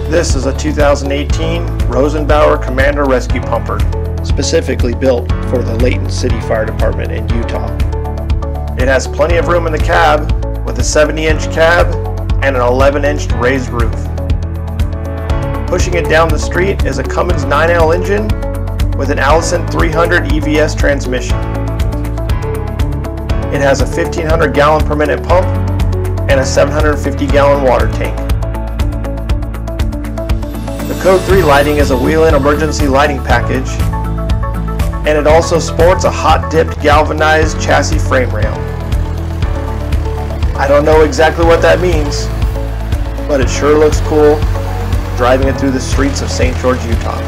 This is a 2018 Rosenbauer Commander Rescue Pumper, specifically built for the Layton City Fire Department in Utah. It has plenty of room in the cab with a 70-inch cab and an 11-inch raised roof. Pushing it down the street is a Cummins 9L engine with an Allison 300 EVS transmission. It has a 1,500 gallon per minute pump and a 750 gallon water tank. The Code 3 lighting is a wheel-in emergency lighting package, and it also sports a hot-dipped galvanized chassis frame rail. I don't know exactly what that means, but it sure looks cool driving it through the streets of St. George, Utah.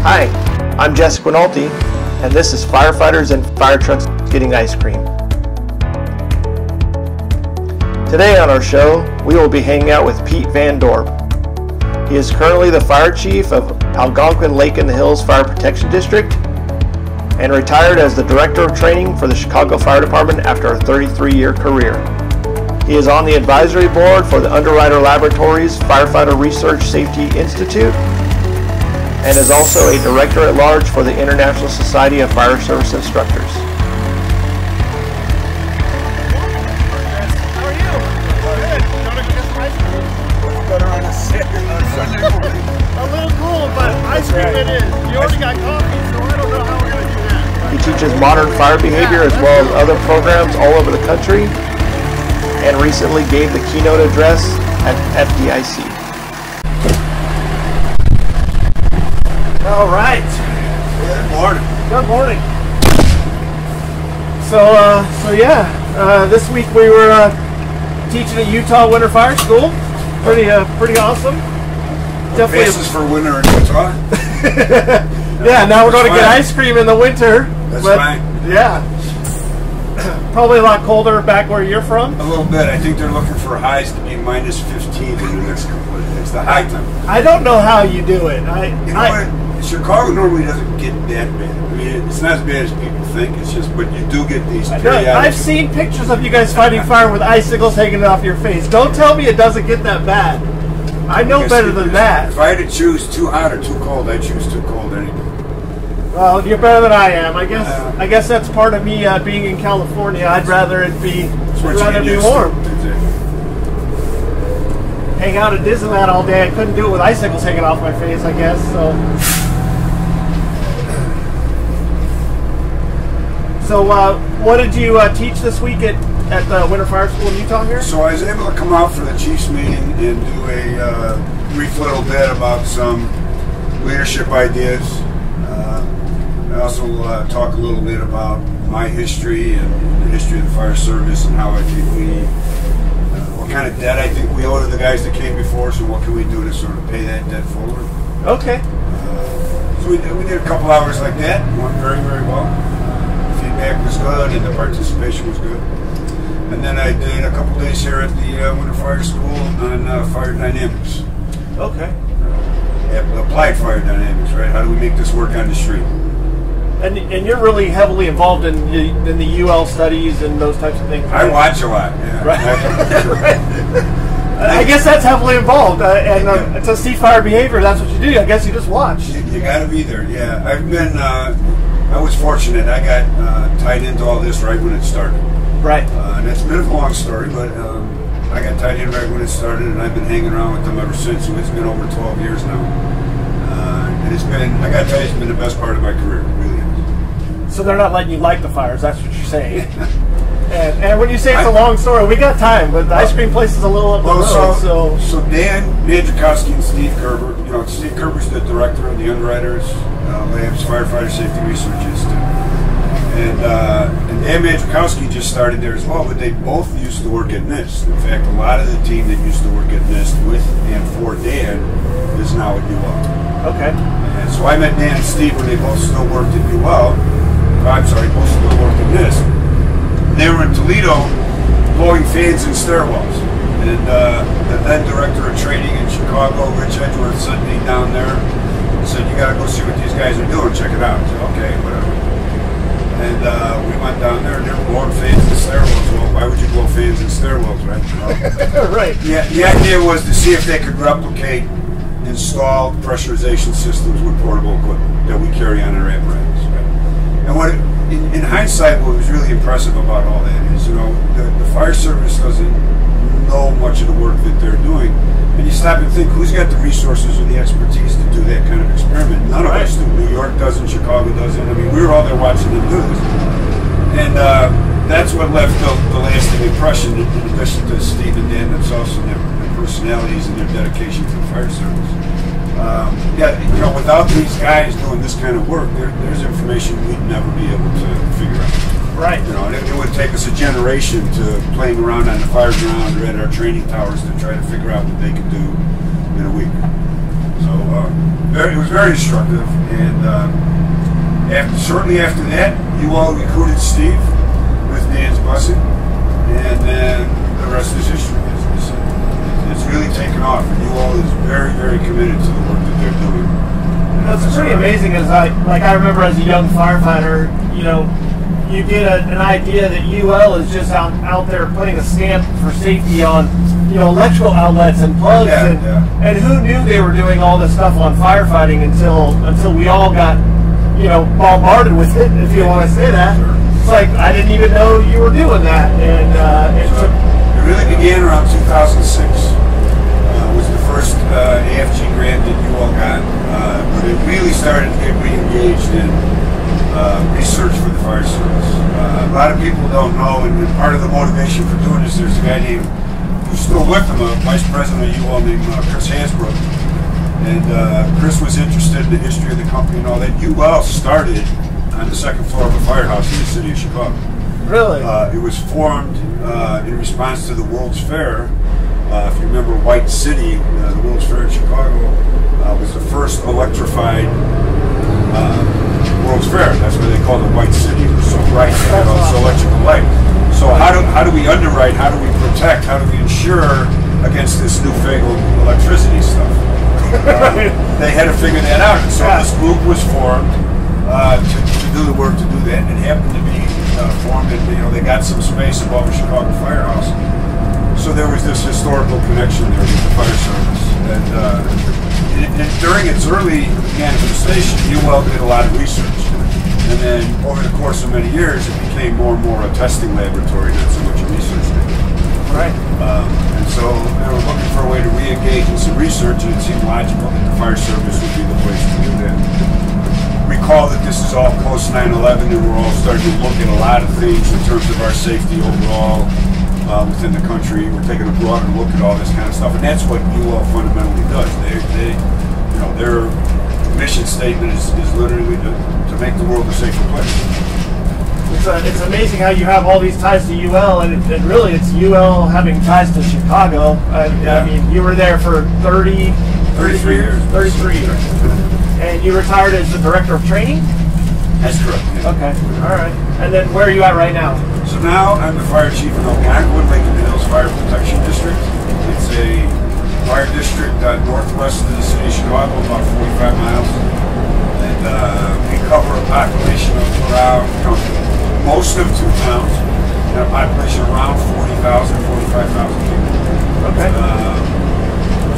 Hi, I'm Jess Quinalty, and this is Firefighters and Fire Trucks Getting Ice Cream. Today on our show, we will be hanging out with Pete Van Dorpe. He is currently the Fire Chief of Algonquin Lake in the Hills Fire Protection District and retired as the Director of Training for the Chicago Fire Department after a 33-year career. He is on the advisory board for the Underwriter Laboratories Firefighter Research Safety Institute and is also a Director-at-Large for the International Society of Fire Service Instructors. How are you? Good. You want to get some ice cream? Better on a sit. A little cool, but ice cream it is. You already got coffee, so I don't know how we're going to do that. He teaches modern fire behavior as well as other programs all over the country and recently gave the keynote address at FDIC. All right. Good morning. Good morning. This week we were teaching at Utah Winter Fire School. Pretty awesome. Definitely. Basis for winter in Utah. Yeah. Now we're going to get ice cream in the winter. That's fine. Yeah. Probably a lot colder back where you're from. A little bit. I think they're looking for highs to be minus 15 in the next couple of days. The high time. I don't know how you do it. Chicago normally doesn't get that bad. I mean, it's not as bad as people think. It's just, but you do get these periodic. I've seen pictures of you guys fighting fire with icicles hanging off your face. Don't tell me it doesn't get that bad. I know better than that. If I had to choose too hot or too cold, I'd choose too cold any day. Well, you're better than I am. I guess that's part of me being in California. I'd rather it be warm. Hang out at Disneyland all day. I couldn't do it with icicles hanging off my face, I guess. So what did you teach this week at the Winter Fire School in Utah here? So I was able to come out for the Chiefs meeting and do a brief little bit about some leadership ideas. I also talk a little bit about my history and the history of the fire service and how I think what kind of debt I think we owe to the guys that came before us and what can we do to sort of pay that debt forward. Okay. So we did a couple hours like that. It went very, very well. Feedback was good and the participation was good. And then I did a couple days here at the Winter Fire School on fire dynamics. Okay. Applied fire dynamics, right? How do we make this work on the street? And you're really heavily involved in the UL studies and those types of things. Right? I watch a lot. Yeah. Right. I guess that's heavily involved, and to see fire behavior, that's what you do. I guess you just watch. You got to be there. Yeah, I've been. I was fortunate. I got tied into all this right when it started. Right. And it's a bit of a long story, but I got tied in right when it started, and I've been hanging around with them ever since. So it's been over 12 years now, and it's been. I got to tell you, it's been the best part of my career. It really is. So they're not letting you light the fires. That's what you're saying. And when you say it's a long story, we got time, but the ice cream place is a little up the road. So Dan Mandrakowski and Steve Kerber, Steve Kerber's the director of the Underwriters Labs Firefighter Safety Research Institute. And Dan Mandrakowski just started there as well, but they both used to work at NIST. In fact, a lot of the team that used to work at NIST with and for Dan is now at UL. Okay. And so I met Dan and Steve when they both still worked at UL. I'm sorry, both still worked at NIST. They were in Toledo blowing fans in stairwells. And the then director of training in Chicago, Rich Edgeworth, sent me down there and said, said, you got to go see what these guys are doing. Check it out. I said, okay, whatever. And we went down there, and they were blowing fans in stairwells. Well, why would you blow fans in stairwells, right? Right. Yeah. The idea was to see if they could replicate installed pressurization systems with portable equipment that we carry on our apparatus. Right? And what, in hindsight, what was really impressive about all that is, you know, the fire service doesn't know much of the work that they're doing. And you stop and think, who's got the resources or the expertise to do that kind of experiment? None of us do. New York doesn't, Chicago doesn't. I mean, we were all there watching them do this. And that's what left the lasting impression, in addition to Steve and Dan themselves and their personalities and their dedication to the fire service. Yeah, you know, without these guys doing this kind of work, there's information we'd never be able to figure out. Right. You know, it would take us a generation to playing around on the fire ground or at our training towers to try to figure out what they could do in a week. So it was very instructive. And shortly after that, you all recruited Steve with Dan's busing, and then the rest is history. It's really taken off, and you all is very, very committed to the work that they're doing. That's pretty amazing. I remember as a young firefighter, you know, you get an idea that UL is just out there putting a stamp for safety on, you know, electrical outlets and plugs, and who knew they were doing all this stuff on firefighting until we all got, you know, bombarded with it, if you want to say that. Sure. It's like I didn't even know you were doing that, and it really began around 2006. Was the first AFG grant that you all got, but it really started to get re-engaged in research for the fire service. A lot of people don't know, and part of the motivation for doing this, there's a guy named, who's still with them, a vice president of UL named Chris Hasbrook. And Chris was interested in the history of the company and all that. UL started on the second floor of a firehouse in the city of Chicago. Really? It was formed in response to the World's Fair. If you remember White City, the World's Fair in Chicago was the first electrified World's Fair. That's why they called it White City. It was so bright, they had all this electrical light. So how do we underwrite, how do we protect, how do we insure against this newfangled electricity stuff? They had to figure that out. And so this group was formed to do the work to do that. And it happened to be formed, and you know, they got some space above the Chicago Firehouse. So there was this historical connection there with the fire service. And during its early manifestation, UL did a lot of research. And then over the course of many years, it became more and more a testing laboratory, not so much a research thing. Right. And so they were looking for a way to re-engage in some research, and it seemed logical that the fire service would be the place to do that. Recall that this is all post 9/11, and we're all starting to look at a lot of things in terms of our safety overall. Within the country, we're taking a broader look at all this kind of stuff, and that's what UL fundamentally does. They you know, their mission statement is literally to make the world a safer place. It's amazing how you have all these ties to UL, and really it's UL having ties to Chicago. I mean, you were there for 33 years. 33 years. And you retired as the director of training? That's correct. Yeah. Okay, all right. And then where are you at right now? So now I'm the fire chief in Algonquin, Lake Hills Fire Protection District. It's a fire district northwest of the city of Chicago, about 45 miles. And we cover a population of around, most of 2 towns, and a population around 40,000, 45,000 people. Okay.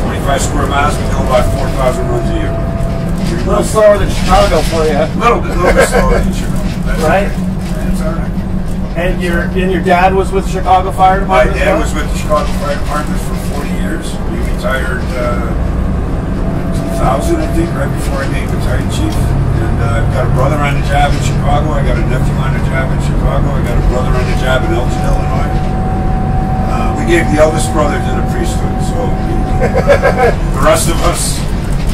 25 square miles, we do about 4,000 runs a year. A little slower than Chicago for you. A little bit slower than Chicago. That's right? That's all right. And your dad was with Chicago Fire Department? My dad was with the Chicago Fire Department for 40 years. He retired 2000, I think, right before I named battalion chief. And I've got a brother on the job in Chicago. I got a nephew on the job in Chicago. I got a brother on the job in Elgin, Illinois. We gave the eldest brother to the priesthood, so the rest of us.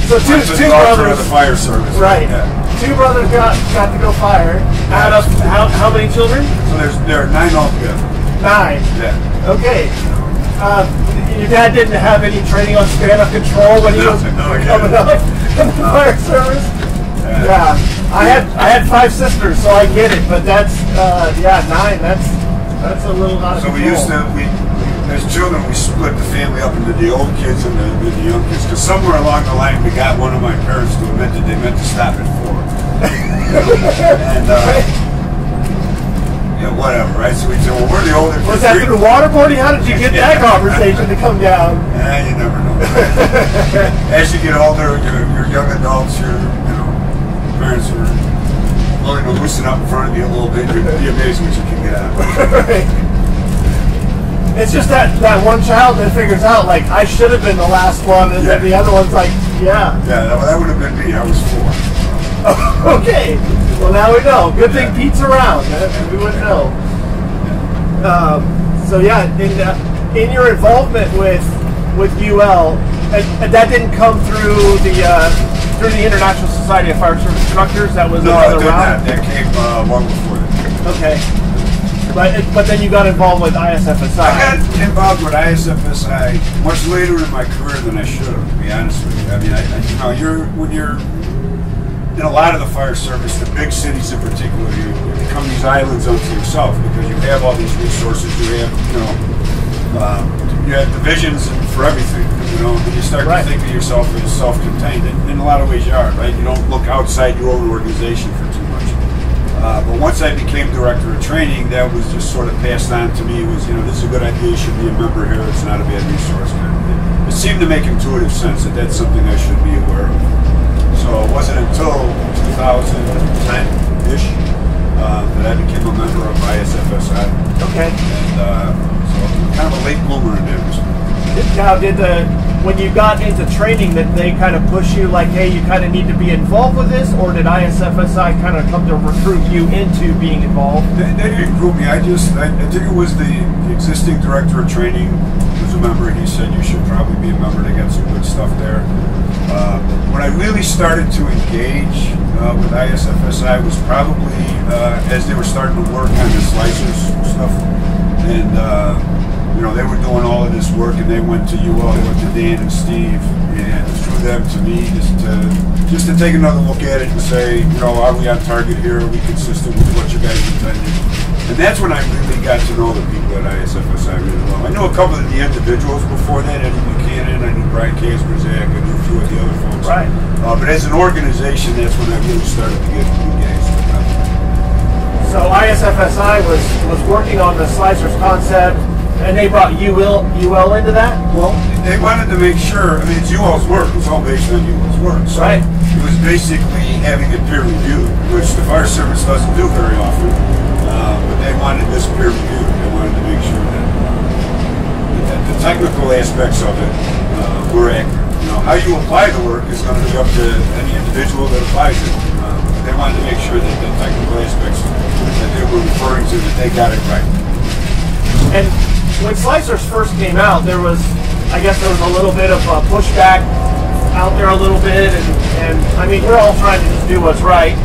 So two brothers of the fire service. Right. Yeah. 2 brothers got to go fire. Out of how many children? So there are 9 altogether. 9. Yeah. Okay. Your dad didn't have any training on span of control when he was coming up in the fire service. Yeah. I had 5 sisters, so I get it. But that's 9. That's a little out of control. So we as children, we split the family up into the old kids and the young kids. Because somewhere along the line, we got one of my parents to admit that they meant to stop at 4. And yeah, whatever, right? So we said, well, we're the older kids. Was that through waterboarding? How did you get that conversation to come down? You never know. As you get older, you're young adults. Parents are willing to loosen up in front of you a little bit. You'd be amazed what you can get out of it. It's just that one child that figures out, like, I should have been the last one, and then the other one's like, yeah. Yeah, that would have been me. I was 4. Okay. Well, now we know. Good thing Pete's around. We wouldn't know. So yeah, in your involvement with UL, and that didn't come through the International Society of Fire Service Instructors. That was another round. That came long before that. Okay. But then you got involved with ISFSI. I got involved with ISFSI much later in my career than I should have, to be honest with you. I mean, when you're in a lot of the fire service, the big cities in particular, you become these islands unto yourself because you have all these resources. You have divisions for everything. And you start to think of yourself as self-contained. In a lot of ways, you are, right? You don't look outside your own organization for too much. But once I became director of training, that was just sort of passed on to me. Was this is a good idea? You should be a member here. It's not a bad resource. It seemed to make intuitive sense that that's something I should be aware of. So it wasn't until 2010-ish that I became a member of ISFSI. Okay. And so I'm kind of a late bloomer in that respect. Now, when you got into training, did they kind of push you like, hey, you kind of need to be involved with this, or did ISFSI kind of come to recruit you into being involved? They didn't recruit me. I think it was the existing director of training was a member. He said you should probably be a member to get some good stuff there. When I really started to engage with ISFSI was probably as they were starting to work on the slicers stuff, and they were doing all of this work, and they went to UL, they went to Dan and Steve, and through them to me, just to take another look at it and say, are we on target here? Are we consistent with what you guys intended? And that's when I really got to know the people at ISFSI really well. I knew a couple of the individuals before that, Eddie Buchanan, I knew Brian Kasperzak, I knew a few of the other folks. Right. But as an organization, that's when I really started to get engaged with them. So ISFSI was working on the slicers concept, and they brought UL into that? Well, they wanted to make sure, it's UL's work, it's all based on UL's work. So right. It was basically having it peer reviewed, which the fire service doesn't do very often. But they wanted this peer reviewed. They wanted to make sure that the technical aspects of it were accurate. How you apply the work is going to be up to any individual that applies it. They wanted to make sure that the technical aspects that they were referring to, that they got it right. And when slicers first came out, there was a little bit of pushback out there a little bit, and we're all trying to just do what's right.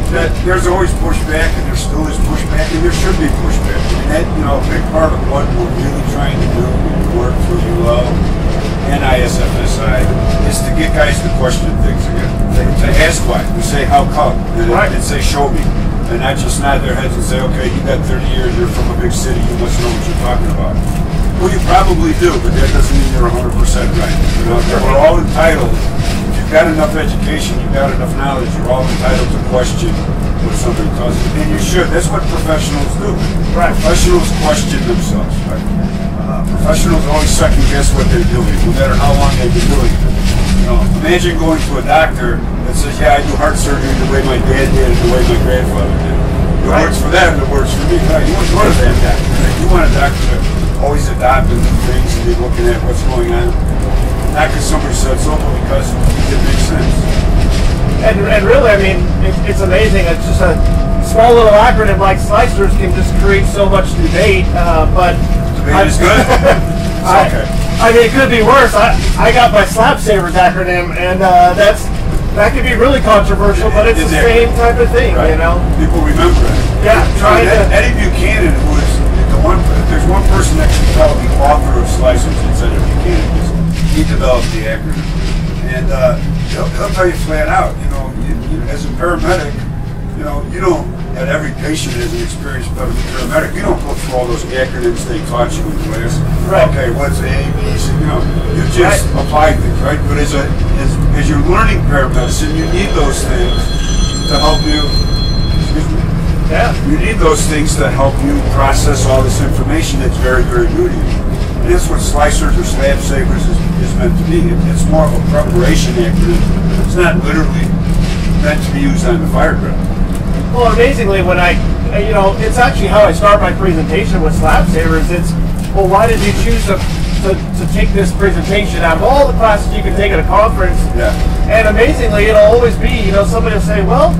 There's always pushback, and there still is pushback, and there should be pushback. A big part of what we're really trying to do when we work for UL and ISFSI is to get guys to question things again. To ask why, to say how come, and say show me. And not just nod their heads and say, okay, you got 30 years, you're from a big city, you must know what you're talking about. Well, you probably do, but that doesn't mean you're 100% right. We're all entitled. If you've got enough education, you've got enough knowledge, you're all entitled to question what somebody tells you. And you should. That's what professionals do. Right. Professionals question themselves. Right? Professionals always second guess what they're doing, no matter how long they've been doing it. Imagine going to a doctor that says, yeah, I do heart surgery the way my dad did and the way my grandfather did. It works for them, it works for me. You want to go to that doctor. You want a doctor to always adopt and do things and be looking at what's going on. Not because somebody said so, but because it makes sense. And really, it's amazing. It's just a small little acronym like slicers can just create so much debate, but... Debate is good? It's okay. It could be worse. I got my slap savers acronym, and that could be really controversial, but it's the same type of thing, right. People remember it. Yeah, Eddie Buchanan, who is there's one person that can tell the author of Slicers, it's Eddie Buchanan, because he developed the acronym. And he'll tell you flat out, as a paramedic, you don't, at every patient as an experienced paramedic, you don't go through all those acronyms they taught you in class. Right. Okay, what's A, B, C, you just apply things, right? But as you're learning paramedicine, you need those things to help you, excuse me, you need those things to help you process all this information that's very, very new to you. And that's what slicers or slab savers is meant to be. It's more of a preparation acronym. It's not literally meant to be used on the fireground. Well, amazingly, when it's actually how I start my presentation with slab savers. It's, well, why did you choose to take this presentation out of all the classes you can take at a conference? Yeah. And amazingly, it'll always be, somebody will say, well,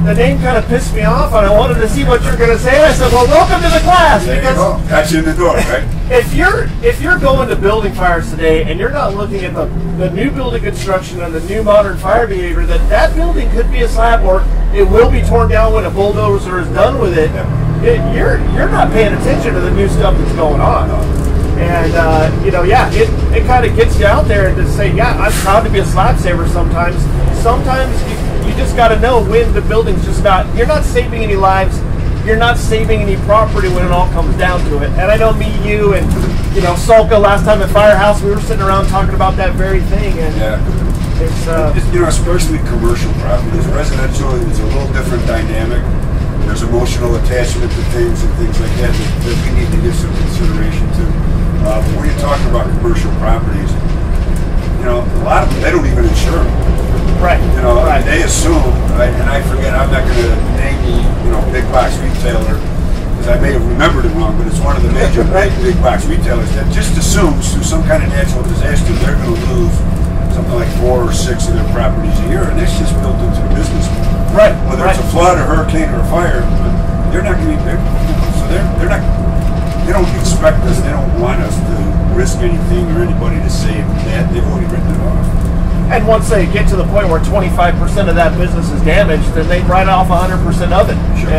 the name kind of pissed me off, and I wanted to see what you're going to say. And I said, well, welcome to the class. There you go. Got you in the door, right? If you're going to building fires today and you're not looking at the new building construction and the new modern fire behavior, that building could be a slab or it will be torn down when a bulldozer is done with it. You're not paying attention to the new stuff that's going on. And it kind of gets you out there and to say, yeah, I'm proud to be a slab saver sometimes. Sometimes you just got to know when the building's just not, you're not saving any lives, you're not saving any property when it all comes down to it. And I know me, you, and Sulka last time at Firehouse, we were sitting around talking about that very thing. And it's especially commercial properties. Residential is a little different dynamic. There's emotional attachment to things and things like that we need to give some consideration to. But when you're talking about commercial properties, a lot of them, they don't even insure them. Right. Right. They assume, and I forget, I'm not going to name the big box retailer because I may have remembered it wrong, but it's one of the major big box retailers that just assumes through some kind of natural disaster they're going to lose something like 4 or 6 of their properties a year, and that's just built into the business. Right. Whether it's a flood, a hurricane, or a fire, they're not going to be big. So they're not. They don't expect us. They don't want us to risk anything or anybody to save that. They've already written it off. And once they get to the point where 25% of that business is damaged, then they write off 100% of it. Sure.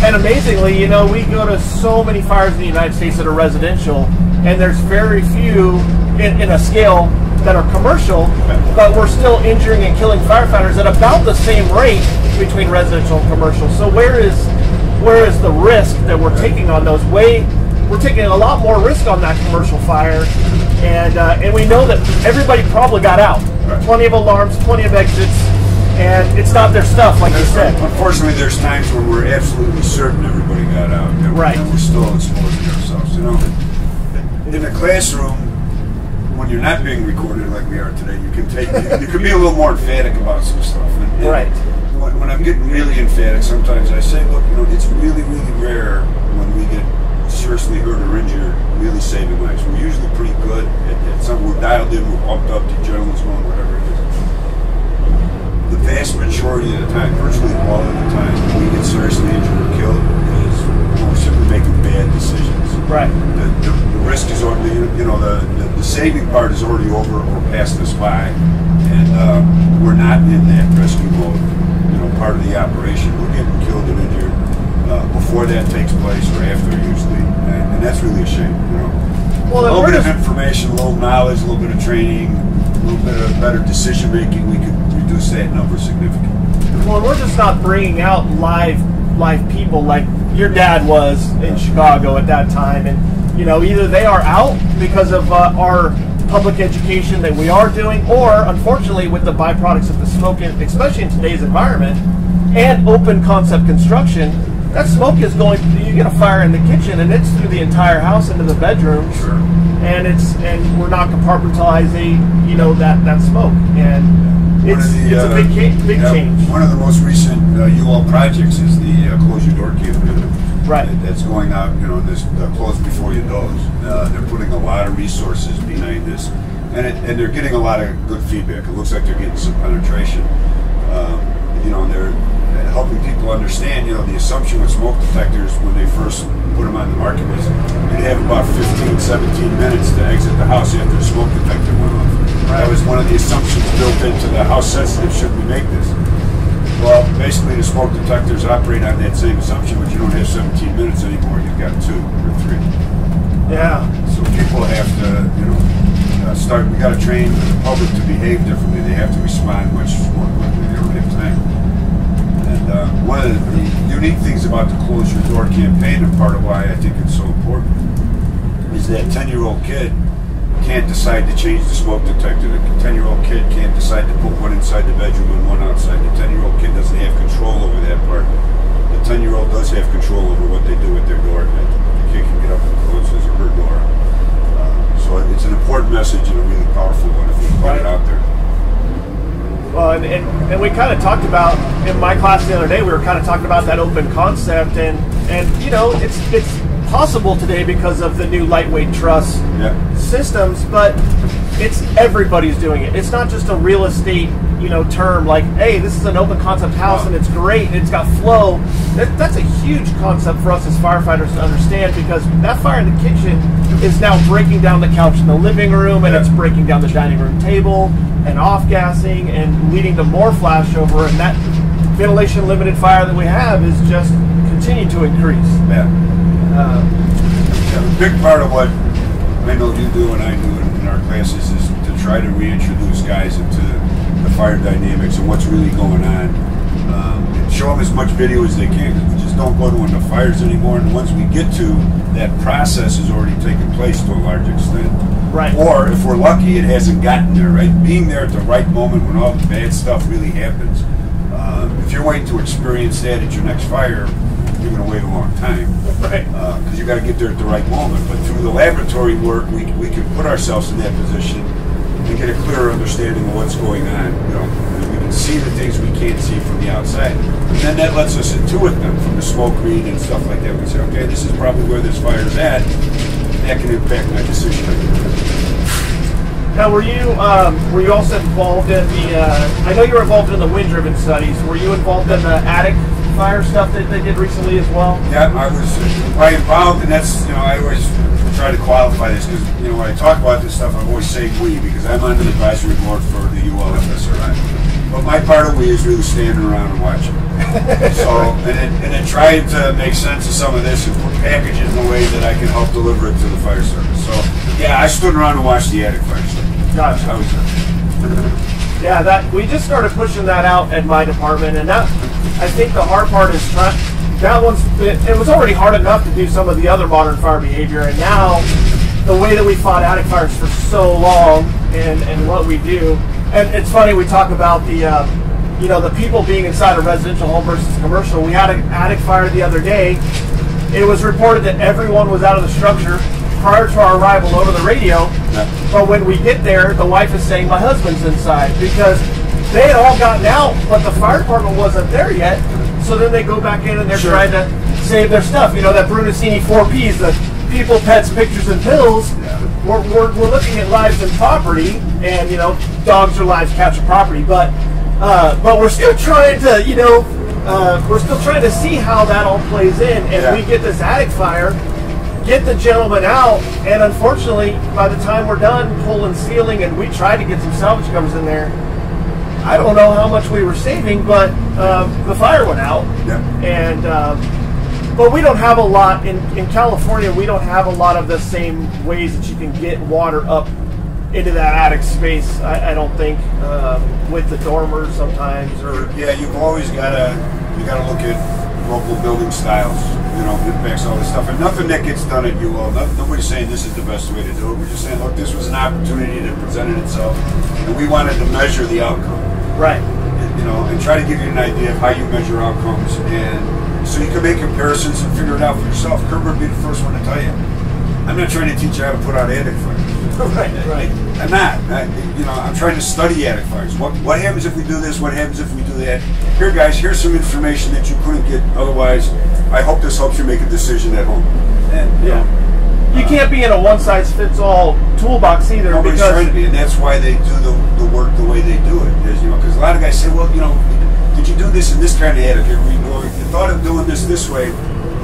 And amazingly, we go to so many fires in the United States that are residential, and there's very few in a scale that are commercial, but we're still injuring and killing firefighters at about the same rate between residential and commercial. So where is the risk that we're taking on those? We're taking a lot more risk on that commercial fire, and we know that everybody probably got out. Right. Plenty of alarms, plenty of exits, and it's not their stuff, like you said. Unfortunately, there's times when we're absolutely certain everybody got out, and we're still exposing ourselves. In the classroom, when you're not being recorded like we are today, you can be a little more emphatic about some stuff. And right. When I'm getting really emphatic, sometimes I say, look, it's really, really rare when we get seriously hurt or injured, really saving lives. We're usually pretty good at something. We're dialed in, we're pumped up, the adrenaline's going, whatever it is. The vast majority of the time, virtually all of the time, when we get seriously injured or killed is when we're simply making bad decisions. Right. The risk is already, the saving part is already over or past us by, and we're not in that rescue mode. Part of the operation. We're getting killed and injured before that takes place or after usually, and that's really a shame. Well, a little bit of information, a little knowledge, a little bit of training, a little bit of better decision making, we could reduce that number significantly. Well, we're just not bringing out live people like your dad was in Chicago at that time, and either they are out because of our public education that we are doing, or unfortunately with the byproducts of the smoke, especially in today's environment, and open concept construction, that smoke is going, you get a fire in the kitchen and it's through the entire house into the bedrooms. Sure. And we're not compartmentalizing, that smoke. And it's a big change. One of the most recent UL projects is the Close Your Door campaign. Right. That's going out, this Close Before You Doze. They're putting a lot of resources behind this, and they're getting a lot of good feedback. It looks like they're getting some penetration. They're helping people understand, the assumption with smoke detectors when they first put them on the market was you'd have about 15, 17 minutes to exit the house after the smoke detector went off. That was one of the assumptions built into the how sensitive should we make this. Well, basically the smoke detectors operate on that same assumption, but you don't have 17 minutes anymore, you've got 2 or 3. Yeah. So people have to, we got to train the public to behave differently. They have to respond much more quickly. They don't have time. And one of unique things about the Close Your Door campaign, and part of why I think it's so important, is that 10-year-old kid can't decide to change the smoke detector. The 10-year-old kid can't decide to put one inside the bedroom and one outside. The 10-year-old kid doesn't have control over that part. The 10-year-old does have control over what they do with their door. The kid can get up and close his or her door. So it's an important message and a really powerful one if we put it out there. Well, and we kind of talked about, in my class the other day, we were kind of talking about that open concept, and you know, it's possible today because of the new lightweight truss systems, but it's everybody's doing it. It's not just a real estate, you know, term like, hey, this is an open concept house and it's great and it's got flow. That's a huge concept for us as firefighters to understand, because that fire in the kitchen is now breaking down the couch in the living room, and it's breaking down the dining room table and off-gassing and leading to more flashover, and that ventilation limited fire that we have is just continuing to increase. A big part of what I know you do and I do in our classes is to try to reintroduce guys into the fire dynamics and what's really going on. And show them as much video as they can, because we just don't go to enough fires anymore, and once we get to, that process has already taken place to a large extent. Right. Or if we're lucky, it hasn't gotten there, right? Being there at the right moment when all the bad stuff really happens. If you're waiting to experience that at your next fire, you're going to wait a long time. Right. Because you got to get there at the right moment. But through the laboratory work, we can put ourselves in that position and get a clearer understanding of what's going on. You know, we can see the things we can't see from the outside. And then that lets us intuit them from the smoke read and stuff like that. We say, okay, this is probably where this fire is at. That can impact my decision. Now, were you also involved in the? I know you were involved in the wind-driven studies. Were you involved in the attic fire stuff that they did recently as well? Yeah, I was quite involved, and that's, you know, I always try to qualify this, because, you know, when I talk about this stuff, I'm always saying we, because I'm on the advisory board for the ULFSRI. But my part of we is really standing around and watching. So, and then trying to make sense of some of this and put packages in a way that I can help deliver it to the fire service. So, yeah, I stood around and watched the attic fire stuff. Gotcha. I was there. Yeah, that we just started pushing that out at my department, and that, I think the hard part is trying. It was already hard enough to do some of the other modern fire behavior, and now the way that we fought attic fires for so long, and what we do, and it's funny, we talk about the you know, the people being inside a residential home versus commercial. We had an attic fire the other day. It was reported that everyone was out of the structure prior to our arrival over the radio, but when we get there, the wife is saying my husband's inside, because they had all gotten out, but the fire department wasn't there yet. So then they go back in and they're trying to save their stuff. You know, that Brunacini 4Ps, the people, pets, pictures, and pills. We're looking at lives and property, and, you know, dogs are lives, cats are property, but we're still trying to, you know, we're still trying to see how that all plays in, and we get this attic fire, get the gentleman out, and unfortunately, by the time we're done pulling ceiling, and we tried to get some salvage covers in there, I don't know how much we were saving, but the fire went out, and but we don't have a lot in California. We don't have a lot of the same ways that you can get water up into that attic space. I don't think with the dormers sometimes, or you've always gotta look at local building styles. You know, impacts all this stuff, and nothing that gets done at UL. Nobody's saying this is the best way to do it. We're just saying, look, this was an opportunity that presented itself, and we wanted to measure the outcome. Right. You know, and try to give you an idea of how you measure outcomes, and so you can make comparisons and figure it out for yourself. Kerber would be the first one to tell you. I'm not trying to teach you how to put out attic fires. Right. I'm not. You know, I'm trying to study attic fires. What happens if we do this? What happens if we do that? Here, guys, here's some information that you couldn't get otherwise. I hope this helps you make a decision at home. And, you can't be in a one-size-fits-all toolbox either. Nobody's trying to be, and that's why they do the work the way they do it. You know, because a lot of guys say, well, you know, did you do this in this kind of attic? You thought of doing this way?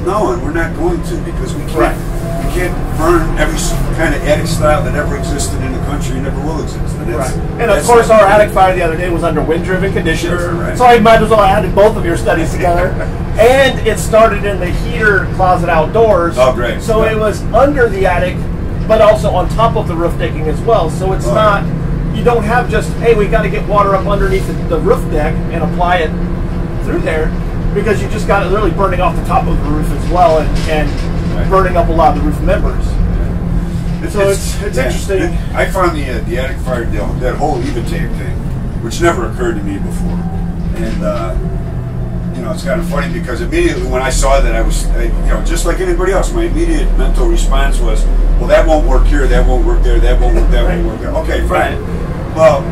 No, and we're not going to, because we can't. We can't burn every kind of attic style that ever existed in the country and never will exist. And of course, our attic fire the other day was under wind-driven conditions, so I might as well add both of your studies together. And it started in the heater closet outdoors. Oh, great. So it was under the attic, but also on top of the roof decking as well. So it's not, you don't have just, hey, we got to get water up underneath the roof deck and apply it through there. because you just got it literally burning off the top of the roof as well, and burning up a lot of the roof members. So it's interesting. I found the attic fire deal, that whole Evitave thing, which never occurred to me before. And, you know, it's kind of funny because immediately when I saw that, you know, just like anybody else, my immediate mental response was, well, that won't work here, that won't work there, that won't work, that won't work there. Okay, fine. Well,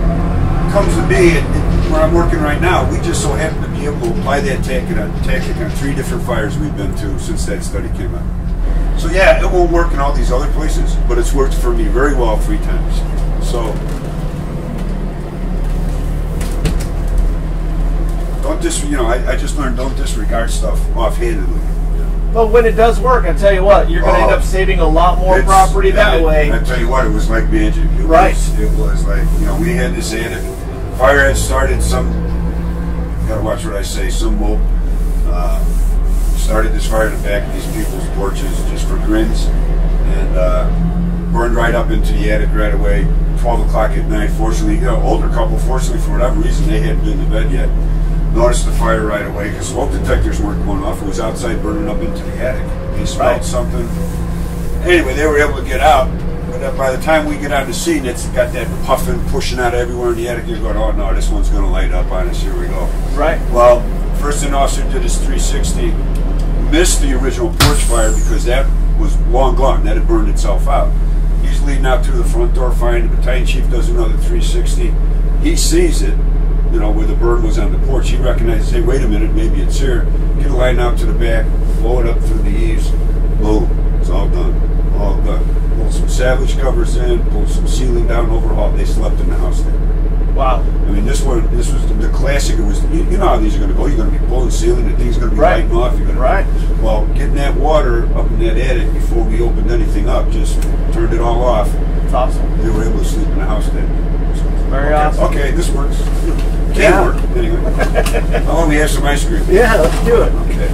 it comes to me, where I'm working right now, we just so happen to be able to apply that tactic on 3 different fires we've been to since that study came out. So yeah, it won't work in all these other places, but it's worked for me very well 3 times. So don't I just learned, don't disregard stuff offhandedly. But when it does work, I tell you what, you're going to end up saving a lot more property that way. I tell you what, it was like magic. It was like, you know, we had this attic. Fire had started gotta watch what I say, some mope. Started this fire in the back of these people's porches just for grins, and burned right up into the attic right away. 12 o'clock at night. Fortunately, you know, older couple, fortunately for whatever reason, they hadn't been to bed yet. Noticed the fire right away because smoke detectors weren't going off. It was outside burning up into the attic. They smelled something. Anyway, they were able to get out. But by the time we get on the scene, it's got that puffing, pushing out everywhere in the attic. You're going, oh no, this one's going to light up on us. Here we go. Right. Well, first an officer did his 360. Missed the original porch fire because that was long gone. That had burned itself out. He's leading out through the front door fine. The battalion chief does another 360. He sees it, you know, where the burn was on the porch. He recognizes, hey, wait a minute, maybe it's here. Get a line out to the back, blow it up through the eaves. Boom. It's all done. All done. Pull some salvage covers in, pull some ceiling down, overhaul. They slept in the house there. Wow. I mean, this was the classic. It was, you know how these are going to go. You're going to be pulling ceiling, the thing's going to be lighting off. You're going to, well, getting that water up in that attic before we opened anything up, just turned it all off. It's awesome. They were able to sleep in the house then. So, very awesome. Okay, this works. Can't work. Anyway. How long we have some ice cream? Yeah, let's do it. Okay.